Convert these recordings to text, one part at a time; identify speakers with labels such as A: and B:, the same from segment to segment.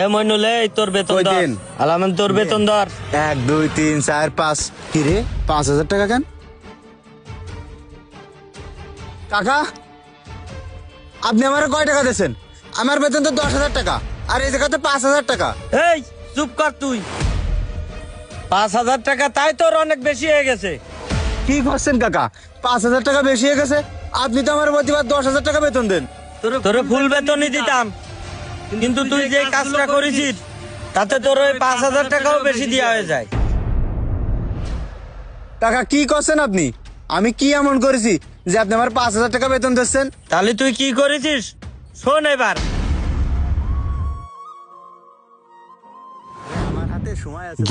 A: এ মইনুল, এই তোর বেতন
B: কই
A: ধর।
B: দিন?
A: আলামিন, তোর বেতন ধর।
B: 1 2 3 4 5 কি রে 5,000 টাকা কেন কাকা? আপনি আমার কয় টাকা দিয়েছেন? আমার বেতন তো 10,000 টাকা, আর এই জায়গাতে 5,000 টাকা।
A: এই চুপ কর তুই। 5,000 টাকা তাই তোর অনেক বেশি হয়ে গেছে।
B: কি করছেন কাকা? 5,000 টাকা বেশি হয়ে গেছে? আপনি তো আমার প্রতিবার 10,000 টাকা বেতন দেন।
A: তোর ফুল বেতনই দিতাম, কিন্তু তুই যে কাজটা করেছিস তাতে তোর ওই 5,000 টাকাও বেশি দেওয়া হয়ে যায়।
B: টাকা কি করছেন আপনি? আমি কি এমন করেছি যে আপনি আমার 5,000 টাকা বেতন দিচ্ছেন?
A: তাহলে তুই কি করেছিস শোন এবার।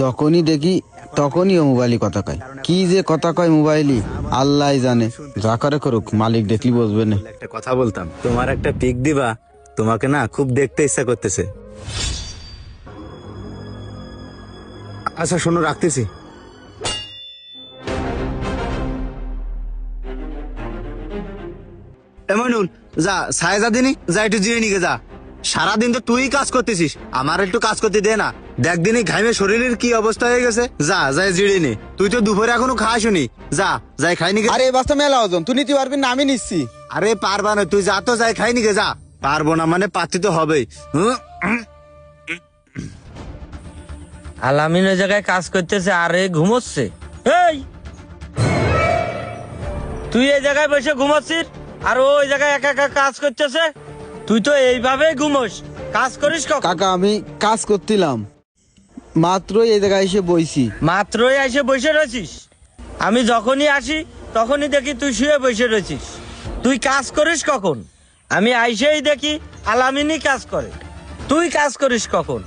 C: যখনই দেখি তখনই ও মোবাইলই কথা কয়। কি যে কথা কয় মোবাইলই আল্লাহ জানে। যা করে করুক, মালিক দেখলি বসবে না।
B: একটা কথা বলতাম, তোমার একটা পিক দিবা, তোমাকে না খুব দেখতে ইচ্ছা করতেছে। আচ্ছা শোনো, রাখতেছি। এমনুল, যা সায়জা দিনি, যা একটু জিরে নিকে যা। সারাদিন তো তুই কাজ করতেছিস, আমার একটু কাজ করতে দে না। দেখ দিনই ঘামে শরীরের কি অবস্থা হয়ে গেছে। যা যাই জিরে নি। তুই তো দুপুরে এখনো খাসনি, যা যাই খাই নিকে।
C: আরে বাস্তা মেলা ওজন, তুই নিতে পারবি না, আমি নিচ্ছি।
B: আরে পারবা না, তুই যা তো যাই খাই নিকে যা। পারবো না মানে পাতি তো হবেই।
A: আলামিন ওই জায়গায় কাজ করতেছে আর এ ঘুমোচ্ছে। এই তুই এই জায়গায় বসে ঘুমাচ্ছিস আর ও ওই জায়গায় একা একা কাজ করতেছে। তুই তো এইভাবেই ঘুমোস, কাজ করিস কখন?
C: কাকা আমি কাজ করছিলাম, মাত্রই এই জায়গায় এসে বইছি।
A: মাত্রই এসে বসে রয়েছিস? আমি যখনই আসি তখনই দেখি তুই শুয়ে বসে রয়েছিস। তুই কাজ করিস কখন? আমি আইসেই দেখি আলামিনই কাজ করে। তুই কাজ করিস কখন?